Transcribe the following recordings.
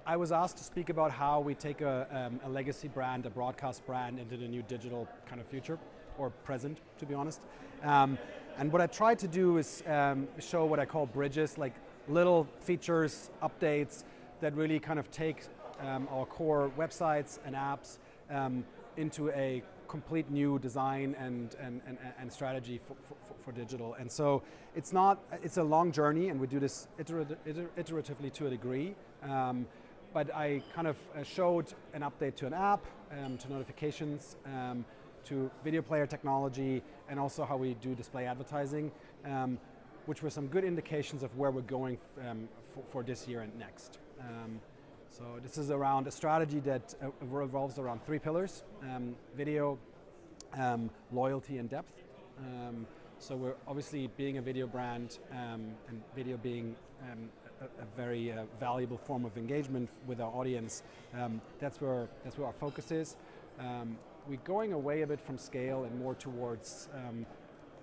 I was asked to speak about how we take a legacy brand, a broadcast brand, into the new digital kind of future, or present, to be honest. And what I tried to do is show what I call bridges, like little features, updates that really kind of take our core websites and apps into a complete new design and strategy for digital. And so it's a long journey, and we do this iteratively to a degree. But I kind of showed an update to an app, to notifications, to video player technology, and also how we do display advertising, which were some good indications of where we're going for this year and next. So this is around a strategy that revolves around 3 pillars: video, loyalty, and depth. So we're obviously, being a video brand and video being a very valuable form of engagement with our audience, that's where our focus is. We're going away a bit from scale and more towards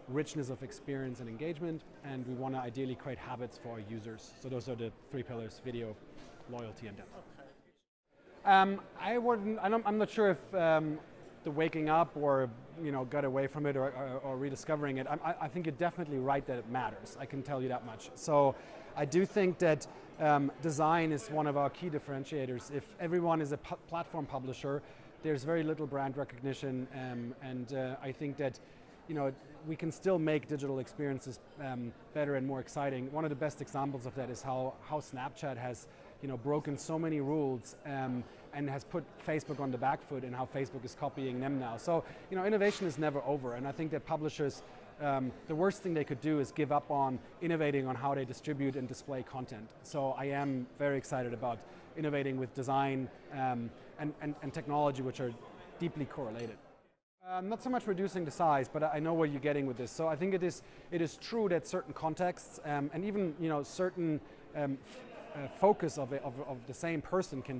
richness of experience and engagement, and we want to ideally create habits for our users. So those are the 3 pillars: video, loyalty, and depth. I'm not sure if the waking up or got away from it or rediscovering it. I think you're definitely right that it matters. I can tell you that much. So I do think that design is one of our key differentiators. If everyone is a platform publisher, there's very little brand recognition, and I think that we can still make digital experiences better and more exciting. One of the best examples of that is how Snapchat has broken so many rules and has put Facebook on the back foot, and how Facebook is copying them now. So innovation is never over, and I think that publishers, the worst thing they could do is give up on innovating on how they distribute and display content. So I am very excited about innovating with design and technology, which are deeply correlated. Not so much reducing the size, but I know where you're getting with this. So I think it is true that certain contexts and even certain focus of the same person can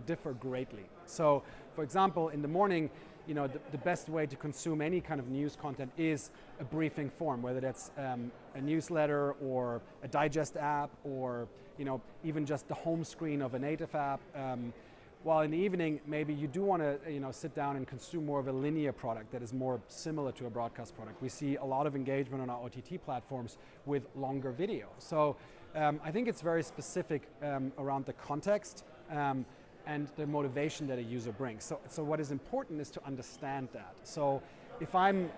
differ greatly. So, for example, in the morning, the best way to consume any kind of news content is a briefing form, whether that's a newsletter or a digest app, or even just the home screen of a native app. While in the evening, maybe you do want to sit down and consume more of a linear product that is more similar to a broadcast product. We see a lot of engagement on our OTT platforms with longer video. So I think it's very specific around the context and the motivation that a user brings. So what is important is to understand that. So if I'm,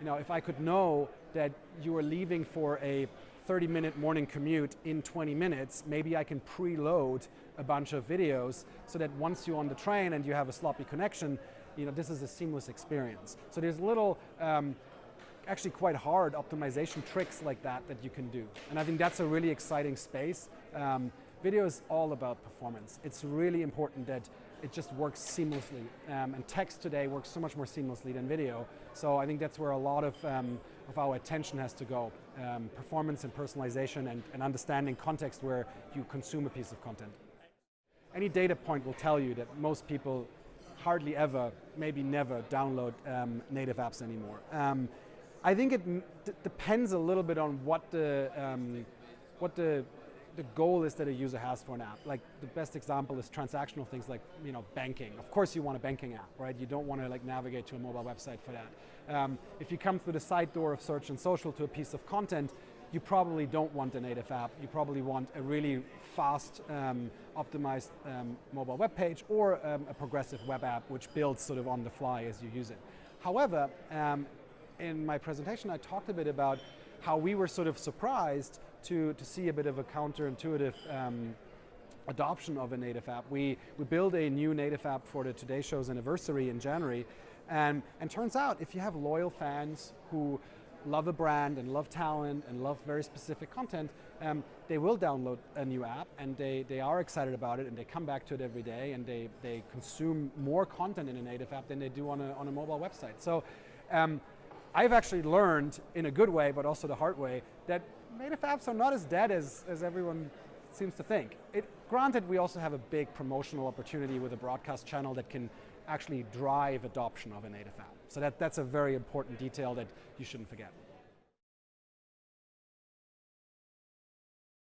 if I could know that you are leaving for a 30-minute morning commute in 20 minutes, maybe I can preload a bunch of videos so that once you're on the train and you have a sloppy connection, this is a seamless experience. So there's little, actually quite hard optimization tricks like that you can do. And I think that's a really exciting space. Video is all about performance. It's really important that it just works seamlessly. And text today works so much more seamlessly than video. So I think that's where a lot of our attention has to go. Performance and personalization and understanding context where you consume a piece of content. Any data point will tell you that most people hardly ever, maybe never, download native apps anymore. I think it depends a little bit on what the goal is that a user has for an app. Like, the best example is transactional things like banking. Of course you want a banking app, right? You don't want to navigate to a mobile website for that. If you come through the side door of search and social to a piece of content, you probably don't want a native app. You probably want a really fast, optimized mobile web page, or a progressive web app which builds sort of on the fly as you use it. However, in my presentation I talked a bit about how we were sort of surprised to see a bit of a counterintuitive adoption of a native app. We built a new native app for the Today Show's anniversary in January, and turns out if you have loyal fans who love a brand and love talent and love very specific content, they will download a new app, and they are excited about it, and they come back to it every day, and they consume more content in a native app than they do on a mobile website. So I've actually learned, in a good way but also the hard way, that native apps are not as dead as everyone seems to think. Granted, we also have a big promotional opportunity with a broadcast channel that can actually drive adoption of a native app. So that's a very important detail that you shouldn't forget.